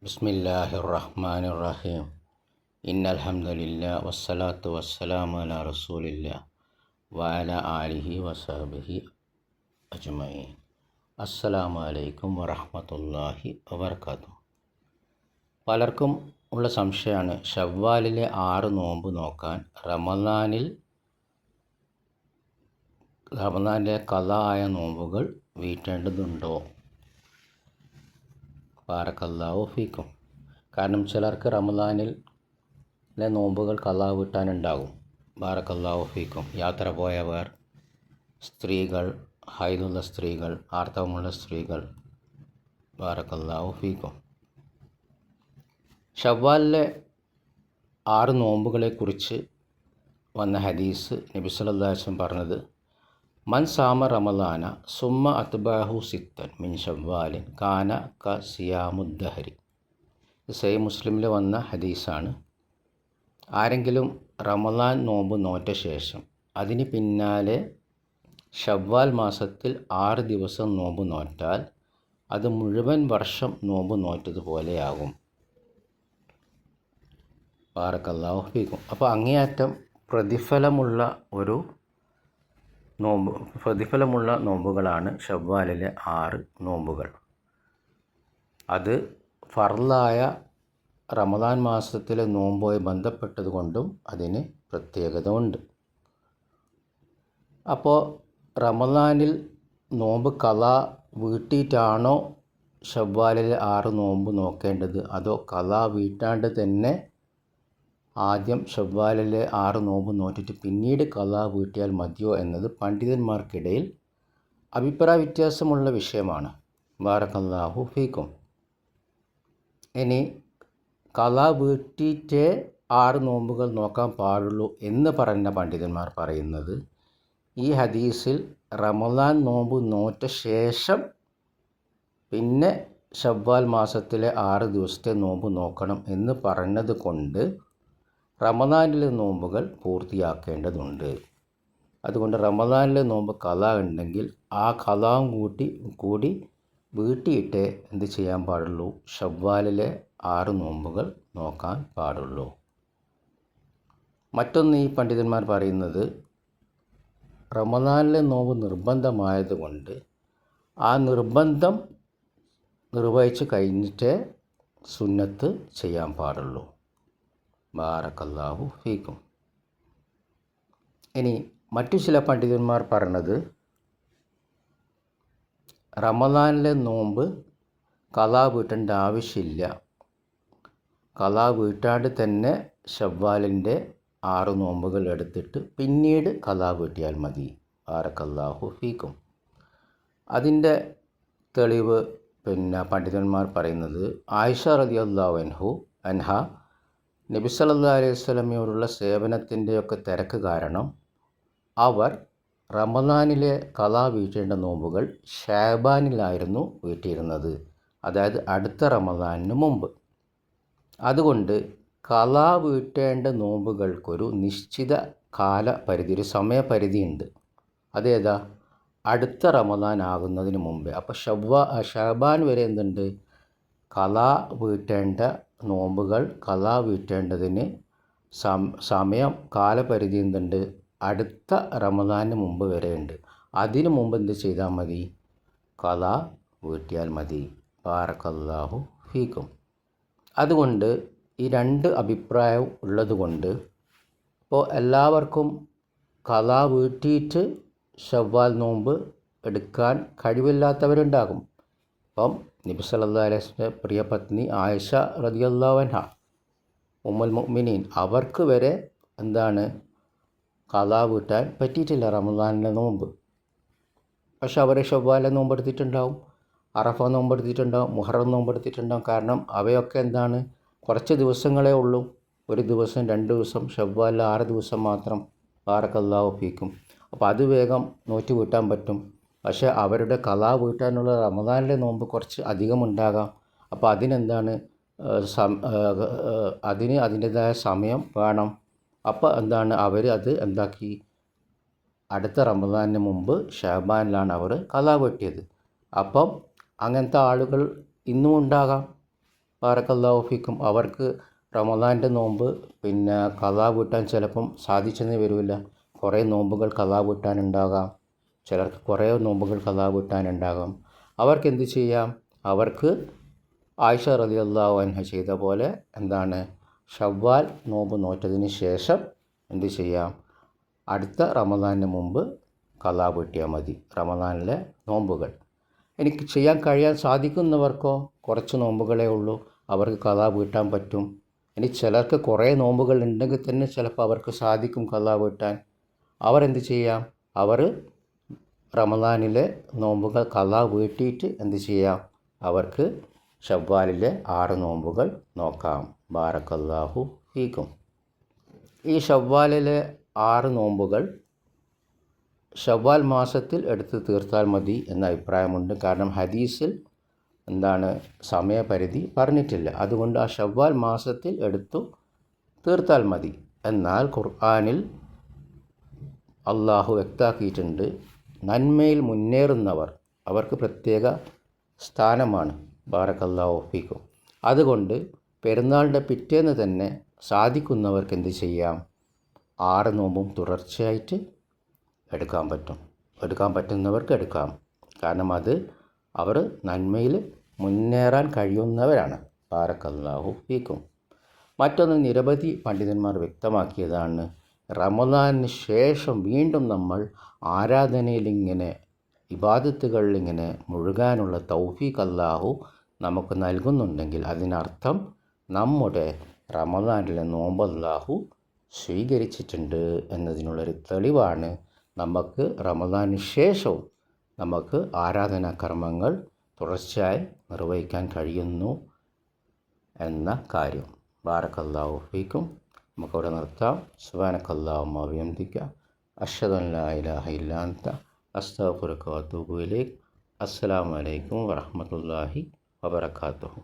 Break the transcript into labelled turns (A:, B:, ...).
A: ബിസ്മില്ലാഹിർ-റഹ്മാനിർ-റഹീം. ഇന്നൽ ഹംദലില്ലാ വസ്സലാത്തു വസ്സലാമു അലാ റസൂലില്ലാ വഅലാ ആലിഹി വസഹ്ബിഹി അജ്മഈൻ. അസ്സലാമു അലൈക്കും വറഹ്മത്തുള്ളാഹി വബറകാതുഹു. പലർക്കും ഉള്ള സംശയമാണ്, ശവ്വാലിലെ 6 നോമ്പ് നോക്കാൻ റമദാനിലെ ഖളാ ആയ നോമ്പുകൾ വീട്ടേണ്ടതുണ്ടോ? ബാറക്കല്ലാഹു ഫീക്കും. കാരണം ചിലർക്ക് റമദാനിലെ നോമ്പുകൾ ഖളാ വീട്ടാനുണ്ടാകും. ബാറക്കല്ലാഹു ഫീക്കും. യാത്ര പോയവർ, സ്ത്രീകൾ, ഹൈദുള്ള സ്ത്രീകൾ, ആർത്തവമുള്ള സ്ത്രീകൾ, ബാറക്കല്ലാഹു ഫീക്കും. ശവ്വാലിലെ 6 നോമ്പുകളെക്കുറിച്ച് വന്ന ഹദീസ് നബി സല്ലല്ലാഹു അലൈഹി വസല്ലം പറഞ്ഞത്, മൻ സാമ റമദാന സുമ്മ അത്ബഅഹു സിത്തൻ മിൻ ശവ്വാലിൻ കാന ക സിയാമുദ്ദഹരി. സഹീഹ് മുസ്ലിമിൽ വന്ന ഹദീസാണ്. ആരെങ്കിലും റമദാൻ നോമ്പ് നോറ്റ ശേഷം അതിന് പിന്നാലെ ശവ്വാൽ മാസത്തിൽ 6 ദിവസം നോമ്പ് നോറ്റാൽ അത് മുഴുവൻ വർഷം നോമ്പ് നോറ്റതുപോലെയാകും. ബാറക്കല്ലാഹു ഫീക്കും. അപ്പോൾ അങ്ങേയറ്റം പ്രതിഫലമുള്ള നോമ്പുകളാണ് ശവ്വാലിലെ 6 നോമ്പുകൾ. അത് ഫർളായ റമദാൻ മാസത്തിലെ നോമ്പുമായി ബന്ധപ്പെട്ടതുകൊണ്ടും അതിന് പ്രത്യേകത ഉണ്ട്. അപ്പോൾ റമദാനിൽ നോമ്പ് ഖളാ വീട്ടിയിട്ടാണോ ശവ്വാലിലെ 6 നോമ്പ് നോക്കേണ്ടത്, അതോ ഖളാ വീട്ടാണ്ട് തന്നെ ആദ്യം ശവ്വാലിലെ 6 നോമ്പ് നോറ്റിട്ട് പിന്നീട് ഖളാ വീട്ടിയാൽ മതിയോ എന്നത് പണ്ഡിതന്മാർക്കിടയിൽ അഭിപ്രായ വ്യത്യാസമുള്ള വിഷയമാണ്. ബാറക്കല്ലാഹു ഫീക്കും. ഇനി ഖളാ വീട്ടിയിട്ടേ 6 നോമ്പുകൾ നോക്കാൻ പാടുള്ളൂ എന്ന് പറഞ്ഞ പണ്ഡിതന്മാർ പറയുന്നത്, ഈ ഹദീസിൽ റമദാൻ നോമ്പ് നോറ്റ ശേഷം പിന്നെ ശവ്വാൽ മാസത്തിലെ 6 ദിവസത്തെ നോമ്പ് നോക്കണം എന്ന് പറഞ്ഞത് കൊണ്ട് റമദാനിലെ നോമ്പുകൾ പൂർത്തിയാക്കേണ്ടതുണ്ട്. അതുകൊണ്ട് റമദാനിലെ നോമ്പ് ഖളാ ഉണ്ടെങ്കിൽ ആ ഖളാവും കൂടി വീട്ടിയിട്ടേ എന്ത് ചെയ്യാൻ പാടുള്ളൂ, ശവ്വാലിലെ 6 നോമ്പുകൾ നോക്കാൻ പാടുള്ളൂ. മറ്റൊന്ന് ഈ പണ്ഡിതന്മാർ പറയുന്നത്, റമദാനിലെ നോമ്പ് നിർബന്ധമായതുകൊണ്ട് ആ നിർബന്ധം നിർവഹിച്ച് കഴിഞ്ഞിട്ടേ സുന്നത്ത് ചെയ്യാൻ പാടുള്ളൂ. ബാറക്കല്ലാഹു ഫീക്കും. ഇനി മറ്റു ചില പണ്ഡിതന്മാർ പറഞ്ഞത്, റമദാനിലെ നോമ്പ് ഖളാ വീട്ടേണ്ട ആവശ്യമില്ല, ഖളാ വീട്ടാണ്ട് തന്നെ ശവ്വാലിൻ്റെ 6 നോമ്പുകൾ എടുത്തിട്ട് പിന്നീട് ഖളാ വീട്ടിയാൽ മതി. ബാറക്കല്ലാഹു ഫീക്കും. അതിൻ്റെ തെളിവ് പണ്ഡിതന്മാർ പറയുന്നത്, ആയിഷ റളിയല്ലാഹു അൻഹ നബി സല്ലല്ലാഹു അലൈഹി വസല്ലമയോടുള്ള സേവനത്തിൻ്റെയൊക്കെ തിരക്ക് കാരണം അവർ റമദാനിലെ ഖളാ വീട്ടേണ്ട നോമ്പുകൾ ശഅബാനിലായിരുന്നു വീട്ടിയിരുന്നത്, അതായത് അടുത്ത റമദാനിന് മുമ്പ്. അതുകൊണ്ട് ഖളാ വീട്ടേണ്ട നോമ്പുകൾക്കൊരു നിശ്ചിത ഒരു സമയപരിധിയുണ്ട്. അതേതാ, അടുത്ത റമദാൻ ആകുന്നതിന് മുമ്പേ. അപ്പോൾ ശഅബാൻ വരെ എന്തുണ്ട്, ഖളാ വീട്ടേണ്ട നോമ്പുകൾ ഖളാ വീട്ടേണ്ടതിന് കാലപരിധി എന്തുണ്ട്, അടുത്ത റമദാനിന് മുമ്പ് വരെയുണ്ട്. അതിനു മുമ്പ് എന്ത് ചെയ്താൽ മതി, ഖളാ വീട്ടിയാൽ മതി. ബാറക്കല്ലാഹു ഫീക്കും. അതുകൊണ്ട് ഈ 2 അഭിപ്രായം ഉള്ളതുകൊണ്ട് ഇപ്പോൾ എല്ലാവർക്കും ഖളാ വീട്ടിയിട്ട് ശവ്വാൽ നോമ്പ് എടുക്കാൻ കഴിവില്ലാത്തവരുണ്ടാകും. അപ്പം നബി സല്ലല്ലാഹു അലൈഹി വസല്ലം പ്രിയ പത്നി ആയിഷ റളിയല്ലാഹു അൻഹ ഉമ്മുൽ മുഅ്മിനീൻ, അവർക്ക് വരെ എന്താണ്, ഖളാ വീട്ടാൻ പറ്റിയിട്ടില്ല റമദാനിലെ നോമ്പ്. പക്ഷെ അവർ ശവ്വാലിലെ നോമ്പ് എടുത്തിട്ടുണ്ടാവും, അറഫ നോമ്പ് എടുത്തിട്ടുണ്ടാവും, മുഹറം നോമ്പ് എടുത്തിട്ടുണ്ടാവും. കാരണം അവയൊക്കെ എന്താണ്, കുറച്ച് ദിവസങ്ങളേ ഉള്ളൂ, 1 ദിവസം 2 ദിവസം, ശവ്വാലിൽ 6 ദിവസം മാത്രം. ബാറക്കല്ലാഹു ഫീക്കും. അപ്പോൾ അത് വേഗം നോറ്റ് വീട്ടാൻ പറ്റും. പക്ഷേ അവരുടെ ഖളാ വീട്ടാനുള്ള റമദാനിലെ നോമ്പ് കുറച്ച് അധികമുണ്ടാകാം. അപ്പോൾ അതിനെന്താണ്, അതിൻ്റെതായ സമയം വേണം. അപ്പോൾ എന്താണ്, അവർ അത് എന്താക്കി, അടുത്ത റമദാനിന് മുമ്പ് ശഅബാനിലാണ് അവർ ഖളാ വീട്ടിയത്. അപ്പം അങ്ങനത്തെ ആളുകൾ ഇന്നും ഉണ്ടാകാം. ബാറക്കല്ലാഹു ഫീക്കും അവർക്ക് റമദാൻ്റെ നോമ്പ് പിന്നെ ഖളാ വീട്ടാൻ ചിലപ്പം സാധിച്ചെന്ന് വരില്ല. കുറേ നോമ്പുകൾ ഖളാ വീട്ടാനുണ്ടാകാം, ചിലർക്ക് കുറേ നോമ്പുകൾ ഖളാ വീട്ടാനുണ്ടാകാം. അവർക്ക് എന്ത് ചെയ്യാം? അവർക്ക് ആയിഷ റളിയല്ലാഹു അൻഹ ചെയ്ത പോലെ എന്താണ്, ഷവ്വാൽ നോമ്പ് നോറ്റതിന് ശേഷം എന്ത് ചെയ്യാം? അടുത്ത റമദാനിന് മുമ്പ് ഖളാ വീട്ടിയാൽ മതി റമദാനിലെ നോമ്പുകൾ. എനിക്ക് ചെയ്യാൻ കഴിയാൻ സാധിക്കുന്നവർക്കോ കുറച്ച് നോമ്പുകളേ ഉള്ളൂ, അവർക്ക് ഖളാ വീട്ടാൻ പറ്റും. ഇനി ചിലർക്ക് കുറേ നോമ്പുകൾ ഉണ്ടെങ്കിൽ തന്നെ ചിലപ്പോൾ അവർക്ക് സാധിക്കും ഖളാ വീട്ടാൻ. അവരെന്ത് ചെയ്യാം? അവർ റമദാനിലെ നോമ്പുകൾ ഖളാ വീട്ടിയിട്ട് എന്ത് ചെയ്യാം? അവർക്ക് ഷവ്വാലിലെ 6 നോമ്പുകൾ നോക്കാം. ബാറക്കല്ലാഹു ഫീക്കും. ഈ ഷവ്വാലിലെ 6 നോമ്പുകൾ ഷവ്വാൽ മാസത്തിൽ എടുത്ത് തീർത്താൽ മതി എന്ന അഭിപ്രായമുണ്ട്. കാരണം ഹദീസിൽ എന്താണ്, സമയപരിധി പറഞ്ഞിട്ടില്ല. അതുകൊണ്ട് ആ ഷവ്വാൽ മാസത്തിൽ എടുത്തു തീർത്താൽ മതി. എന്നാൽ ഖുർആനിൽ അള്ളാഹു വ്യക്തമാക്കിയിട്ടുണ്ട്, നന്മയിൽ മുന്നേറുന്നവർ അവർക്ക് പ്രത്യേക സ്ഥാനമാണ്. ബാറക്കല്ലാഹു ഫീക്കും. അതുകൊണ്ട് പെരുന്നാളിൻ്റെ പിറ്റേന്ന് തന്നെ സാധിക്കുന്നവർക്ക് എന്ത് ചെയ്യാം? 6 നോമ്പും തുടർച്ചയായിട്ട് എടുക്കാൻ പറ്റും. എടുക്കാൻ പറ്റുന്നവർക്ക് എടുക്കാം. കാരണം അത് അവർ നന്മയിൽ മുന്നേറാൻ കഴിയുന്നവരാണ്. ബാറക്കല്ലാഹു ഫീക്കും. മറ്റൊന്ന്, നിരവധി പണ്ഡിതന്മാർ വ്യക്തമാക്കിയതാണ്, റമദാനിന് ശേഷം വീണ്ടും നമ്മൾ ആരാധനയിലിങ്ങനെ ഇബാദത്തുകളിലിങ്ങനെ മുഴുകാനുള്ള തൗഫീഖ് അല്ലാഹു നമുക്ക് നൽകുന്നുണ്ടെങ്കിൽ അതിനർത്ഥം നമ്മുടെ റമദാനിലെ നോമ്പ് അല്ലാഹു സ്വീകരിച്ചിട്ടുണ്ട് എന്നതിനുള്ളൊരു തെളിവാണ് നമുക്ക് റമദാനിന് ശേഷവും നമുക്ക് ആരാധനാ കർമ്മങ്ങൾ തുടർച്ചയായി നിർവഹിക്കാൻ കഴിയുന്നു എന്ന കാര്യം. ബാറക്കല്ലാഹു ഫീക്കും. നമുക്കവിടെ നിർത്താം. സുബ്ഹാനക്കല്ലാഹുമ്മ വബിഹംദിക അശ്ഹദു അൻ ലാ ഇലാഹ ഇല്ലാ അൻത അസ്തഗ്ഫിറുക വഅതൂബു ഇലൈക്. അസ്സലാമു അലൈക്കും വറഹ്മത്തുള്ളാഹി വബറകാതുഹു.